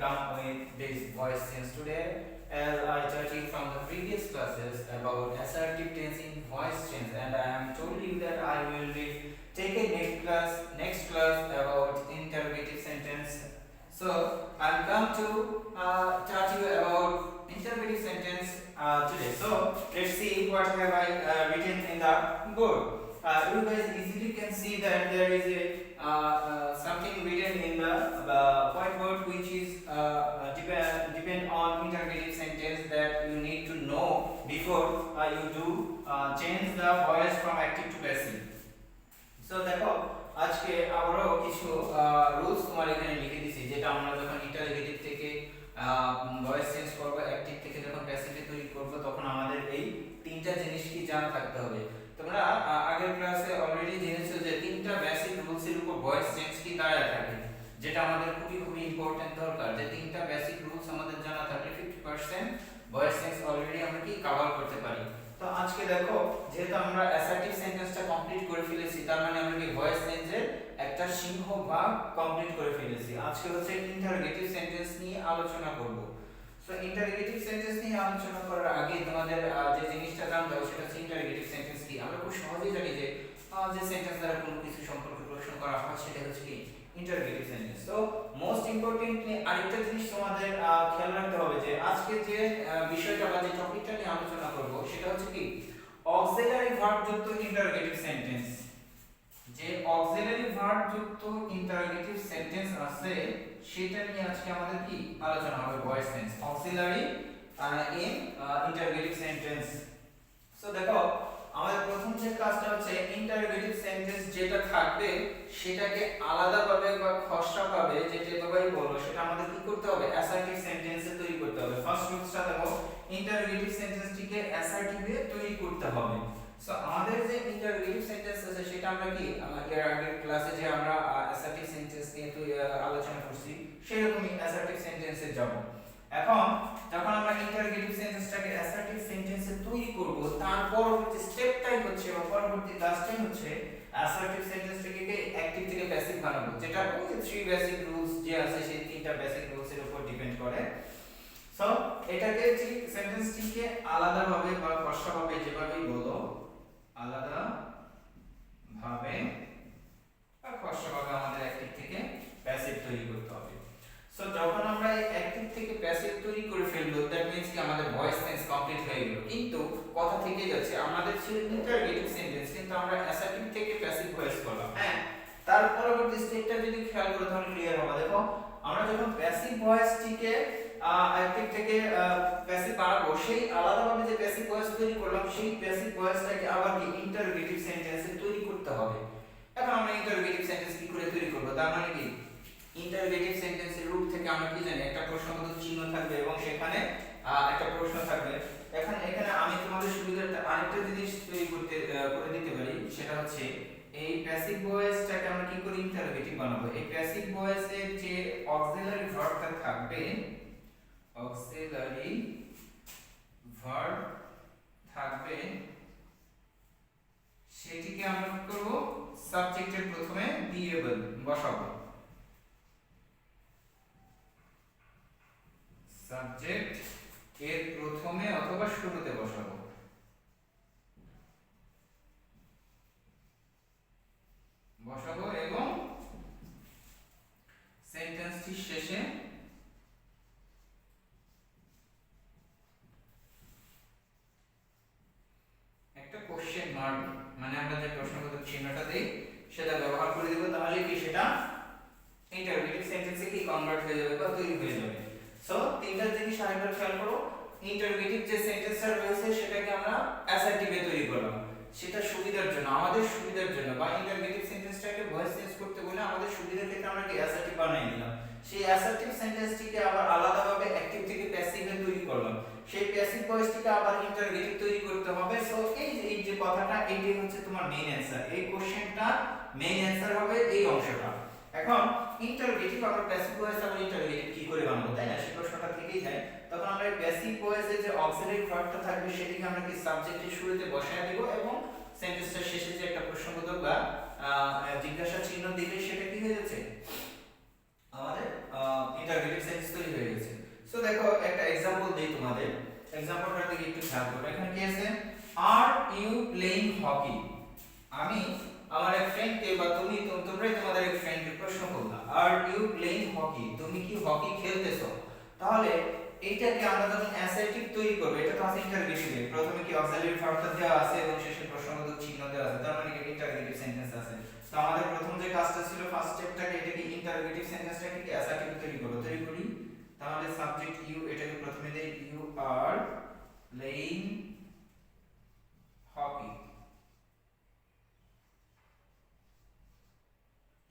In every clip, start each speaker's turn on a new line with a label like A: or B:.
A: come with this voice tense today. As I taught you from the previous classes about assertive tense in voice tense, and I am told you that I will be taking next class about interrogative sentence. So I'm come to taught you about interrogative sentence today. So let's see what have I written in the board. You guys easily can see that there is a something written in the whiteboard which is depend on interrogative sentence that you need to know before you do change the voice from active to passive. So দেখো আজকে আবারও কিছু rules তোমার এখানে লিখে দিয়েছি যেটা আমরা যখন ইন্টারোগেটিভ থেকে ভয়েস চেঞ্জ করব অ্যাক্টিভ থেকে যখন প্যাসিভে তৈরি করব তখন আমাদের এই তিনটা জিনিস কি জানা থাকতে হবে। তোমরা আগের ক্লাসে অলরেডি জেনেছো যে তিনটা বেসিক রুলসের উপর ভয়েস চেঞ্জ কি দাঁড়ায় থাকে, যেটা আমাদের খুবই ইম্পর্টেন্ট দরকার যে তিনটা বেসিক রুলস আমাদের জানা থাকলে 50% ভয়েস চেঞ্জ অলরেডি আমরা কি কভার করতে পারি। তো আজকে দেখো যেহেতু আমরা অ্যাসার্টিভ সেন্টেন্সটা কমপ্লিট করে ফেলেছি তার মানে আমরা কি ভয়েস চেঞ্জের একটা সিংহভাগ কমপ্লিট করে ফেলেছি। আজকে হচ্ছে ইন্টারোগেটিভ সেন্টেন্স নিয়ে আলোচনা করব। সো ইন্টারোগেটিভ সেন্টেন্স নিয়ে আলোচনা করার আগে তোমাদের যে জিনিসটা জানতে হবে সেটা হচ্ছে ইন্টারোগেটিভ সেন্টেন্স কি। আমরা খুব সহজেই জানি যে যে সেন্টেন্স দ্বারা কোনো কিছু সম্পর্কে প্রশ্ন করা হয় সেটা হচ্ছে কি interrogative sentence. So most importantly আরেকটা জিনিস তোমাদের খেয়াল রাখতে হবে যে আজকে যে বিষয়টা বা যে টপিকটা নিয়ে আলোচনা করব সেটা হচ্ছে কি অক্সিলারি ভার্ব যুক্ত ইন্টারোগেটিভ সেন্টেন্স। যে অক্সিলারি ভার্ব যুক্ত ইন্টারোগেটিভ সেন্টেন্স আছে সেটা নিয়ে আজকে আমাদের কি আলোচনা হবে voice tense auxiliary in interrogative sentence. So দেখো আমাদের প্রথম যে কাজটা হচ্ছে ইন্টারোগেটিভ সেন্টেন্স যেটা থাকবে সেটাকে আলাদাভাবে বা খসড়াভাবে যেটা তোমরাই বলো সেটা আমাদের কি করতে হবে অ্যাসার্টিভ সেন্টেন্সে তৈরি করতে হবে। ফার্স্ট রুলসটা দেখো ইন্টারোগেটিভ সেন্টেন্সটিকে অ্যাসার্টিভে তৈরি করতে হবে। সো আমাদের যে ইন্টারোগেটিভ সেন্টেন্স আছে সেটা আমরা কি এর আগের ক্লাসে যে আমরা অ্যাসার্টিভ সেন্টেন্স নিয়ে আলোচনা করছি সেরকমই অ্যাসার্টিভ সেন্টেন্সে যাব। এখন যখন আমরা ইন্টারোগেটিভ সেন্টেন্সটাকে অ্যাসার্টিভ সেন্টেন্সে তৈরি করব তার পরবর্তী স্টেপটাই হচ্ছে বা পরবর্তী কাজটাই হচ্ছে অ্যাসার্টিভ সেন্টেন্সটাকে অ্যাক্টিভ থেকে প্যাসিভ বানাবো, যেটা ওই থ্রি বেসিক রুলস যে আছে সেই তিনটা বেসিক রুলসের উপর ডিপেন্ড করে। সো এটাকে ঠিক সেন্টেন্সটিকে আলাদাভাবে বা খসড়াভাবে যেভাবেই বলো আলাদাভাবে বা খসড়াভাবে আমাদের অ্যাক্টিভ থেকে প্যাসিভ তৈরি করতে হবে। সো যখন আমরা অ্যাক্টিভ থেকে প্যাসিভ তৈরি করে ফেলবো দ্যাট মিন্স কি আমাদের ভয়েস টেন্স কমপ্লিট হয়ে গেল, কিন্তু কথা থেকে যাচ্ছে আমাদের ছিল ইন্টারোগেটিভ সেন্টেন্স কিন্তু আমরা অ্যাসার্টিভ থেকে প্যাসিভ ভয়েস করলাম। হ্যাঁ, তার পরবর্তী স্টেপটা যদি খেয়াল করে তাহলে ক্লিয়ার হবে। দেখো আমরা যখন প্যাসিভ ভয়েসটিকে অ্যাক্টিভ থেকে প্যাসিভ বানাবো সেই আলাদাভাবে যে প্যাসিভ ভয়েস তৈরি করলাম সেই প্যাসিভ ভয়েসটাকে আবার কি ইন্টারোগেটিভ সেন্টেন্সে তৈরি করতে হবে। এখন আমরা ইন্টারোগেটিভ সেন্টেন্স কি করে তৈরি করব, তার মানে কি ইন্টারোগেটিভ সেন্টেন্সের রুট থেকে আমরা কি জানি একটা প্রশ্নবোধক চিহ্ন থাকবে এবং সেখানে একটা প্রশ্ন থাকবে। এখানে আমি তোমাদের সুবিধার্থে আরেকটা জিনিস তৈরি করে দিতে পারি, সেটা হচ্ছে এই প্যাসিভ ভয়েসটাকে আমরা কি করে ইন্টারোগেটিভ বানাবো। এই প্যাসিভ ভয়েসের যে অক্সিলারি ভার্বটা থাকবে অক্সিলারি ভার্ব থাকবে সেটিকে আমরা কি করব সাবজেক্টের প্রথমে বিএবল বসাবো, সাবজেক্ট এর প্রথমে অথবা শুরুতে বসাবো। এবং সেন্টেন্সটির শেষে একটা কোশ্চেন মার্ক মানে আমরা যে প্রশ্নবোধক চিহ্নটা দেই সেটা ব্যবহার করে দেব, তাহলে কি সেটা ইন্টারোগেটিভ সেন্টেন্সে কি কনভার্ট হয়ে যাবে বা তৈরি হয়ে যাবে। সো তিনটা জিনিস আরেকবার খেয়াল করো, ইন্টারোগেটিভ যে সেন্টেন্সটা রয়েছে সেটাকে আমরা অ্যাসার্টিভে তৈরি করলাম সেটা সুবিধার জন্য আমাদের সুবিধার জন্য, বা ইন্টারোগেটিভ সেন্টেন্সটাকে ভয়েস চেঞ্জ করতে বলে আমাদের সুবিধার ক্ষেত্রে আমরা কি অ্যাসার্টিভ বানিয়ে নিলাম। সেই অ্যাসার্টিভ সেন্টেন্সটিকে আবার আলাদাভাবে অ্যাক্টিভ থেকে প্যাসিভে তৈরি করলাম, সেই প্যাসিভ ভয়েসটিকে আবার ইন্টারোগেটিভ তৈরি করতে হবে। সো এই যে কথাটা এইটাই হচ্ছে তোমার মেইন অ্যানসার, এই কোশ্চেনটা মেইন অ্যানসার হবে এই অংশটা। এখন ইন্টারোগেটিভ আমরা প্যাসিভ ভয়েস আবার ইন্টারোগেটিভ কি করে বানাবো, তাই না, সেই প্রশ্নটা থেকেই যায়। তখন আমরা প্যাসিভ ভয়েসে যে অক্সিলারি ভার্বটা থাকবে সেটিকে আমরা কি সাবজেক্টের শুরুতে বসায় দেব এবং সেন্টেন্সটার শেষে যে একটা প্রশ্নবোধক বা জিজ্ঞাসা চিহ্ন দিলে সেটা কি হয়ে যাচ্ছে আমাদের ইন্টারোগেটিভ সেন্টেন্স তৈরি হয়ে সো দেখো একটা एग्जांपल দেই তোমাদের, एग्जांपलটার দিকে একটু খেয়াল করো। এখানে কি আছে, আর ইউ প্লেইং হকি। আমি আমার এক ফ্রেন্ডকে বা তোমরাই তোমাদের এক ফ্রেন্ডকে প্রশ্ন করলা, আর ইউ প্লেইং হকি, তুমি কি হকি খেলতেছো? তাহলে এইটাকে আমরা যখন অ্যাসার্টিভ তৈরি করব, এটা তো আছে ইন্টারোগেটিভে, প্রথমে কি অক্সিলারি ভার্বটা দেওয়া আছে এবং শেষে প্রশ্নবোধক চিহ্ন দেওয়া আছে, তার মানে কি ইন্টারোগেটিভ সেন্টেন্স আছে। তো আমাদের প্রথম যে কাজটা ছিল ফার্স্ট স্টেপটাকে, এটাকে ইন্টারোগেটিভ সেন্টেন্সটাকে কি অ্যাসার্টিভ তৈরি করি। তাহলে সাবজেক্ট ইউ, এটাকে প্রথমে দেই you are playing hockey,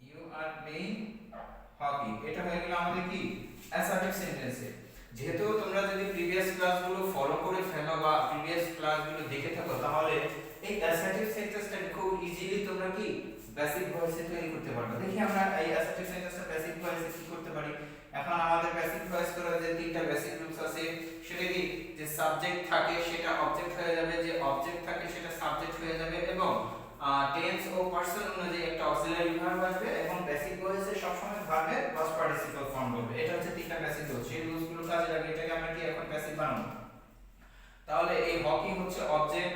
A: you are playing hockey, এটা হয়ে গেল আমাদের কি অ্যাসার্টিভ সেন্টেন্সে। যেহেতু তোমরা যদি প্রিভিয়াস ক্লাসগুলো ফলো করে ফেলো বা প্রিভিয়াস ক্লাসগুলো দেখে থাকো, তাহলে এই অ্যাসার্টিভ সেন্টেন্সটাকে খুব ইজিলি তোমরা কি প্যাসিভ ভয়েসে তৈরি করতে পারবে। দেখি আমরা এই অ্যাসার্টিভ সেন্টেন্সটা প্যাসিভ ভয়েসে কি করতে পারি। এখন আমাদের প্যাসিভ ভয়েস করার যে তিনটা বেসিক রুলস আছে, সেটা কি, যে সাবজেক্ট থাকে সেটা অবজেক্ট হয়ে যাবে, যে অবজেক্ট থাকে সেটা সাবজেক্ট হয়ে যাবে, এবং টেন্স ও পারসন অনুযায়ী একটা অক্সিলারি ভার্ব আসবে, এবং প্যাসিভ ভয়েসে সবসময় ভার্বের পাস্ট পার্টিসিপল ফর্ম হবে। এটা হচ্ছে তিনটা বেসিক রুলস। সেই রুলসগুলো কাজে লাগে, এটাকে আমরা কি এখন প্যাসিভ বানাবো। তাহলে এই হকি হচ্ছে অবজেক্ট,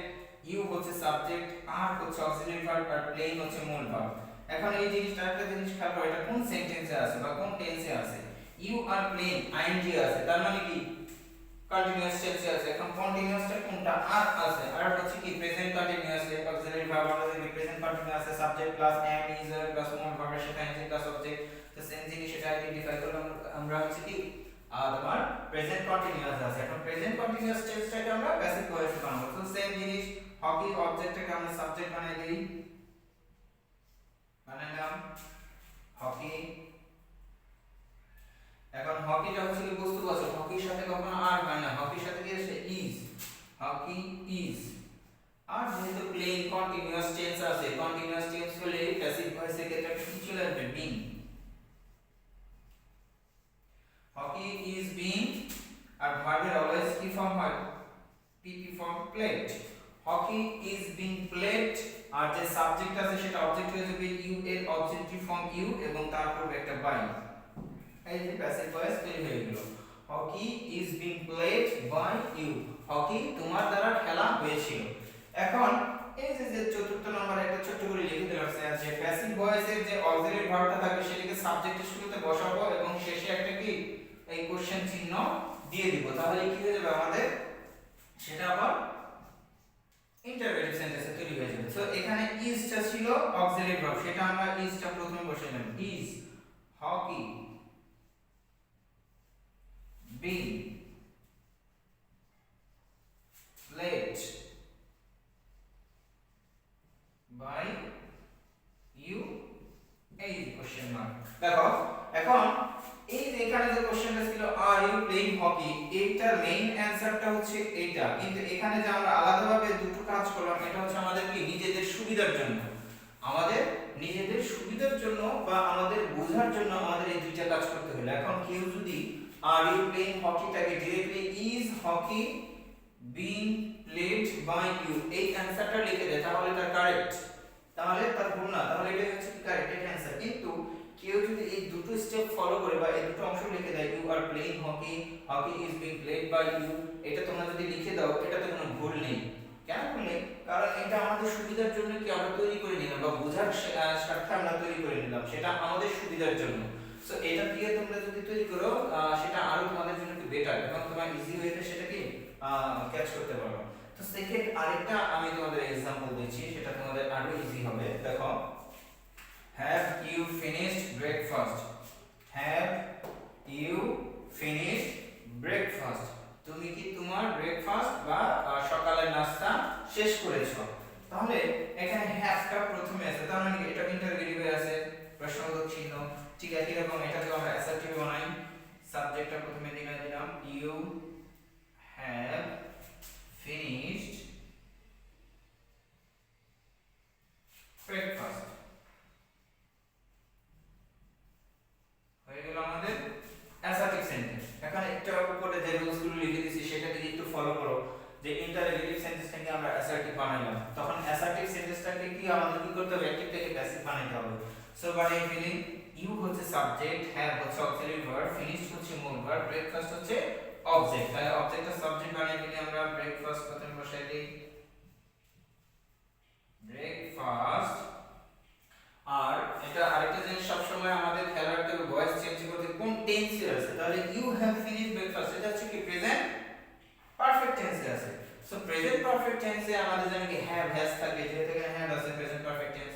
A: ইউ হচ্ছে সাবজেক্ট, আর হচ্ছে অক্সিলারি ভার্ব, আর প্লেইং হচ্ছে মূল ভার্ব। এখন এই জিনিসটা, একটা জিনিস খেয়াল করো, এটা কোন সেন্টেন্সে আছে বা কোন টেন্সে আছে। ইউ আর প্লেইং আইএনজি আছে, তার মানে কি কন্টিনিউয়াস টেন্সে আছে। এখন কন্টিনিউয়াসটা কোনটা, আর আছে, আর হচ্ছে কি প্রেজেন্ট কন্টিনিউয়াস, অক্সিলারি ভার্ব আমাদের প্রেজেন্ট কন্টিনিউয়াস আছে, subject plus am is plus মূল ভার্বের সাথে এনজি প্লাস অবজেক্ট। তো সেম জিনিস এটা আইডেন্টিফাই করলাম আমরা, হচ্ছে কি তোমার প্রেজেন্ট কন্টিনিউয়াস আছে। এখন প্রেজেন্ট কন্টিনিউয়াস টেন্সটাকে আমরা প্যাসিভ ভয়েসে বানাবো। তো সেম জিনিস, হকি অবজেক্টটাকে আমরা সাবজেক্ট বানিয়ে দেই, বানালাম হকি। এখন হকিটা হচ্ছে কি বস্তুবাচক, হকির সাথে কখনো আর হয় না, হকির সাথে কি আছে ইজ, হকি ইজ। আর যেহেতু প্লেইং কন্টিনিউয়াস টেন্স আছে, কন্টিনিউয়াস টেন্স হলে প্যাসিভ ভয়েসের ক্ষেত্রে কি চলে আসবে, বিং। হকি ইজ বিং, আর ভার্বের অলওয়েজ কি ফর্ম হয়, PP form, played. Hockey is being played, আর যে সাবজেক্ট আছে সেটা অবজেক্ট হয়ে যাবে ইউ, এর অবজেক্টিভ ফর্ম ইউ, এবং তারপর একটা বাই। এই যে প্যাসিভ ভয়েস তৈরি হয়ে গেল, hockey is being played by you, hockey তোমার দ্বারা খেলা হয়েছিল। এখন এই যে চতুর্থ নম্বরে একটা ছোট করে লিখে দিলাম যে প্যাসিভ ভয়েসের যে অক্সিলারি ভার্বটা থাকবে সেটাকে সাবজেক্টের শুরুতে বসাবো এবং শেষে একটা কি এই কোশ্চেন চিহ্ন দিয়ে দিব। তাহলে কি হয়ে যাবে আমাদের, সেটা আবার ইন্টারোগেটিভ সেন্টেন্সে তৈরি হয়ে যাবে। সো এখানে ইজটা ছিল অক্সিলারি ভার্ব, সেটা আমরা ইজটা প্রথমে বসাইলাম, is hockey being played by you, এই কোশ্চেন মার্ক। দেখো এখন এই যে এখানে যে কোশ্চেনটা ছিল আর ইউ প্লেইং হকি, এইটার মেইন অ্যানসারটা হচ্ছে এইটা, কিন্তু এখানে যে আমরা আলাদাভাবে দুটো কাজ করলাম, এটা হচ্ছে আমাদের কি নিজেদের সুবিধার জন্য, আমাদের নিজেদের সুবিধার জন্য বা আমাদের বোঝার জন্য আমাদের এই দুইটা কাজ করতে হলো। এখন কেউ যদি আর ইউ প্লেইং হকিটাকে directly is hockey being played by you এই অ্যানসারটা লিখে দেয়, তাহলে তার কারেক্ট, তাহলে তার ভুল না, তাহলে এটা হচ্ছে কি কারেক্ট, এটা অ্যানসার। কিন্তু কেউ যদি এই দুটো স্টেপ ফলো করে বা এই দুটো অংশ লিখে দেয়, you are playing hockey, hockey is being played by you, এটা তোমরা যদি লিখে দাও, এটাতে কোনো ভুল নেই। কেন ভুল নেই? কারণ এটা আমাদের সুবিধার জন্য কি আমরা তৈরি করে নিলাম বা বোঝার স্বার্থে আমরা তৈরি করে নিলাম, সেটা আমাদের সুবিধার জন্য। সো এটা দিয়ে তোমরা যদি তৈরি করো, সেটা আরো তোমাদের জন্য কি বেটার এবং তোমার ইজি ওয়েতে সেটা কি ক্যাচ করতে পারবে। তো সেকেন্ড আরেকটা আমি তোমাদের एग्जांपल দিচ্ছি, সেটা তোমাদের আরো ইজি হবে। দেখো, have you finished breakfast, have you finished breakfast, তুমি কি তোমার ব্রেকফাস্ট বা সকালের নাস্তা শেষ করেছো? তাহলে এখানে হ্যাভটা প্রথমে আছে, তার মানে এটা ইন্টারোগেটিভ আছে, প্রশ্নবোধক চিহ্ন। ঠিক একই রকম এটাকেও আমরা অ্যাসার্টিভ বানাই, সাবজেক্টটা প্রথমে দিলাম ইউ হ্যাভ ফিনিশড ব্রেকফাস্ট, হয়ে গেল আমাদের অ্যাসার্টিভ সেন্টেন্স। এখন একটা উপরে যে রুলসগুলো লিখে দিয়েছি সেটা যদি একটু ফলো করো, যে ইন্টারোগেটিভ সেন্টেন্সটাকে আমরা অ্যাসার্টিভ বানাইলাম, তখন অ্যাসার্টিভ সেন্টেন্সটাকে কি আমাদের কি করতে হবে, অ্যাক্টিভ থেকে প্যাসিভ বানাইতে হবে। সো বানাই ফিলিং ইউ হচ্ছে সাবজেক্ট, হ্যাভ হচ্ছে অক্সিলারি ভার্ব, ফিনিশড হচ্ছে মূল ভার্ব, ব্রেকফাস্ট হচ্ছে অবজেক্ট। তাহলে অবজেক্টটা সাবজেক্ট বানিয়ে দিলে আমরা ব্রেকফাস্ট প্রথমে বসাই দিই, ব্রেকফাস্ট। আর এটা আরেকটা জিনিস সবসময় আমাদের খেয়াল রাখতে হবে, ভয়েস চেঞ্জ করতে কোন টেন্সে আছে। তাহলে ইউ হ্যাভ ফিনিশড ব্রেকফাস্ট, এটা হচ্ছে কি প্রেজেন্ট পারফেক্ট টেন্সে আছে। সো প্রেজেন্ট পারফেক্ট টেন্সে আমাদের জানি কি হ্যাভ হ্যাজ থাকে, যেহেতু এখানে হ্যাভ আছে প্রেজেন্ট পারফেক্ট টেন্স।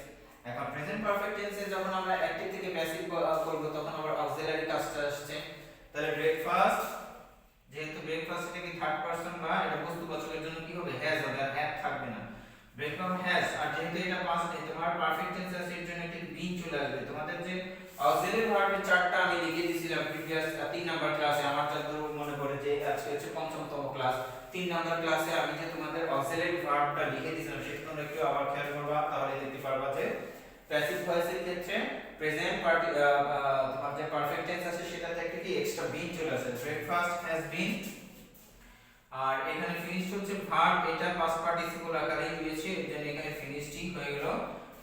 A: এখন প্রেজেন্ট পারফেক্ট টেন্সে যখন আমরা অ্যাক্টিভ থেকে প্যাসিভ করব তখন আবার অক্সিলারি কাজটা আসছে। তাহলে ব্রেকফাস্ট, যেহেতু ব্রেকফাস্ট এটা কি থার্ড পারসন বা এটা বস্তুবাচকের জন্য কি হবে, হ্যাজ হবে, আর হ্যাভ থাকবে না। ব্রেকফাস্ট হ্যাজ, আর যেহেতু এটা পাস্ট নেই তোমার পারফেক্ট টেন্স আছে এর জন্য একটা বিন চলে আসবে। তোমাদের যে অক্সিলারি ভার্বের চারটা আমি লিখে দিয়েছিলাম প্রিভিয়াস 3 নাম্বার ক্লাসে, আমার যতদূর মনে পড়ে যে আজকে হচ্ছে 5ম ক্লাস, 3 নাম্বার ক্লাসে আমি যে তোমাদের অক্সিলারি ভার্বটা লিখে দিয়েছিলাম সেটা তোমরা একটু আবার খেয়াল করবা, তাহলে দেখতে পারবা যে প্যাসিভ ভয়েসের ক্ষেত্রে প্রেজেন্ট তোমার যে পারফেক্ট টেন্স আছে সেটাতে একটা কি এক্সট্রা বিন চলে আসে, ব্রেকফাস্ট হ্যাজ বিন। আর এখানে ফিনিশড হচ্ছে ভার্ব, এটা পাস্ট পার্টিসিপল আকারে দিয়েছে এর জন্য এখানে ফিনিশডই হয়ে গেল,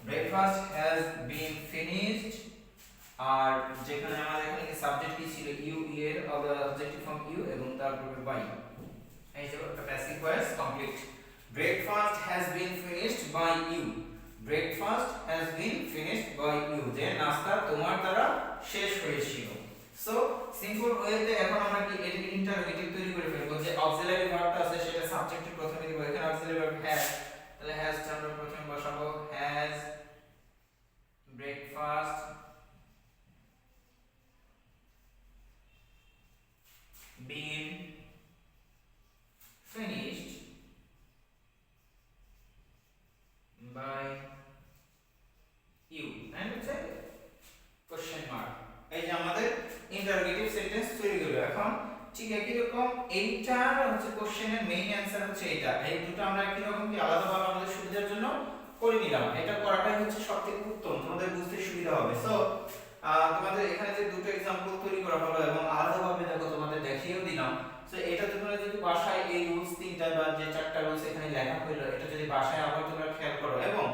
A: ব্রেকফাস্ট হ্যাজ বিন ফিনিশড। আর যেখানে আমাদের এখানে কি সাবজেক্ট কি ছিল, ইউ, এর অবজেক্টিভ ফর্ম ইউ এবং তারপরে বাই, এই যে একটা passive voice complete. Breakfast has been finished by you, breakfast has been finished by you, যে নাস্তা তোমার দ্বারা শেষ হয়েছিল। সো সিম্পল ওয়েতে এখন আমরা কি এটাকে ইন্টারোগেটিভ তৈরি করে ফেলবো, যে অক্সিলারি ভার্বটা আছে সেটা সাবজেক্টের প্রথমে দিব, এখানে অক্সিলারি ভার্ব হ্যাজ, তাহলে হ্যাজ টা আমরা প্রথমে বসাবো, has breakfast been finished by you, and হচ্ছে কোশ্চেন মার্ক। এই যে আমাদের ইন্টারোগেটিভ সেন্টেন্স তৈরি হলো। এখন ঠিক একই রকম এইটার হচ্ছে কোশ্চেনের মেইন অ্যানসার হচ্ছে এটা, এই দুটো আমরা একই রকম কি আলাদাভাবে আমাদের সুবিধার জন্য করে নিলাম, এটা করাটাই হচ্ছে সবথেকে উত্তম, তোমাদের বুঝতে সুবিধা হবে। সো তোমাদের এখানে যে দুটো एग्जांपल তৈরি করা হলো এবং আলাদাভাবে দেখো তোমাদের দেখিয়েও দিলাম। সো এটা তোমরা যদি বাসায় এই রুলস তিনটা বা যে চারটা রুলস এখানে লেখা হলো এটা যদি বাসায় আবার তোমরা খেয়াল করো এবং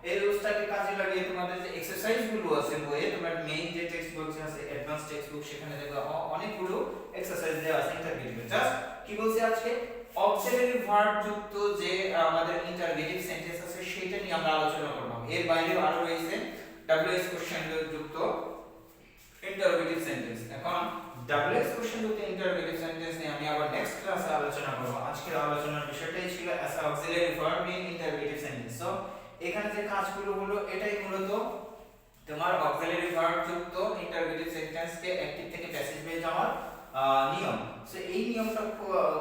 A: এই রুলসটাকে কাজে লাগিয়ে তোমাদের যে এক্সারসাইজ গুলো আছে বইয়ে, তোমার মেইন যে টেক্সট বুক আছে অ্যাডভান্স টেক্সট বুক, সেখানে দেখো অনেকগুলো এক্সারসাইজ দেওয়া আছে ইন্টারোগেটিভ। জাস্ট কি বলছি আজকে, অক্সিলারি ভার্ব যুক্ত যে আমাদের ইন্টারোগেটিভ সেন্টেন্স আছে সেটা নিয়ে আমরা আলোচনা করব। এর বাইরেও আরো রয়েছে ডব্লিউএস কোশ্চেন যুক্ত ইন্টারোগেটিভ সেন্টেন্স। এখন ডব্লিউএস কোশ্চেন যুক্ত ইন্টারোগেটিভ সেন্টেন্স নিয়ে আমি আবার নেক্সট ক্লাসে আলোচনা করব। আজকের আলোচনার বিষয়টাই ছিল as auxiliary verb in interrogative sentence. So এখানে যে কাজগুলো হলো এটাই মূলত তোমার অক্সিলারি ভার্ব যুক্ত ইন্টারোগেটিভ সেন্টেন্সকে অ্যাক্টিভ থেকে প্যাসিভে যাওয়ার নিয়ম। সো এই নিয়মটা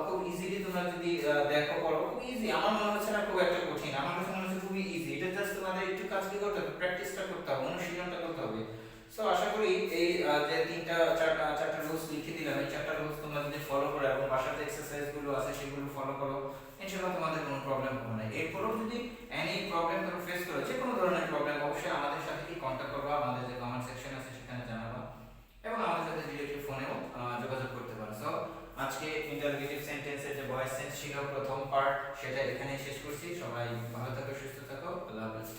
A: খুব ইজিলি তোমরা যদি দেখো করো, খুব ইজি, আমার মনে হচ্ছে না খুব একটা কঠিন, আমার কাছে মনে হচ্ছে খুবই ইজি। এটা জাস্ট তোমাদের একটু কাজ কি করতে হবে, প্র্যাকটিসটা করতে হবে, অনুশীলনটা করতে হবে। সো আশা করি এই যে চারটা রুলস লিখে দিলাম, এই চারটা রুলস তোমরা যদি ফলো করো এবং বাসাতে এক্সারসাইজ গুলো আছে সেগুলো ফলো করো, ইনশাআল্লাহ তোমাদের কোনো প্রবলেম হবে না। এরপরও যদি এনি প্রবলেম তোমরা ফেস করো, যে কোনো ধরনের প্রবলেম, অবশ্যই আমাদের সাথে কি কন্টাক্ট করবা, আমাদের যে কমেন্ট সেকশন আছে সেখানে জানাবা এবং আমাদের সাথে ডিরেক্টলি ফোনেও যোগাযোগ করতে পারো। সো আজকে ইন্টারোগেটিভ সেন্টেন্সের যে ভয়েস সেন্স ছিল প্রথম পার্ট সেটা এখানেই শেষ করছি। সবাই ভালো থাকো, সুস্থ থাকো, আল্লাহ হাফেজ।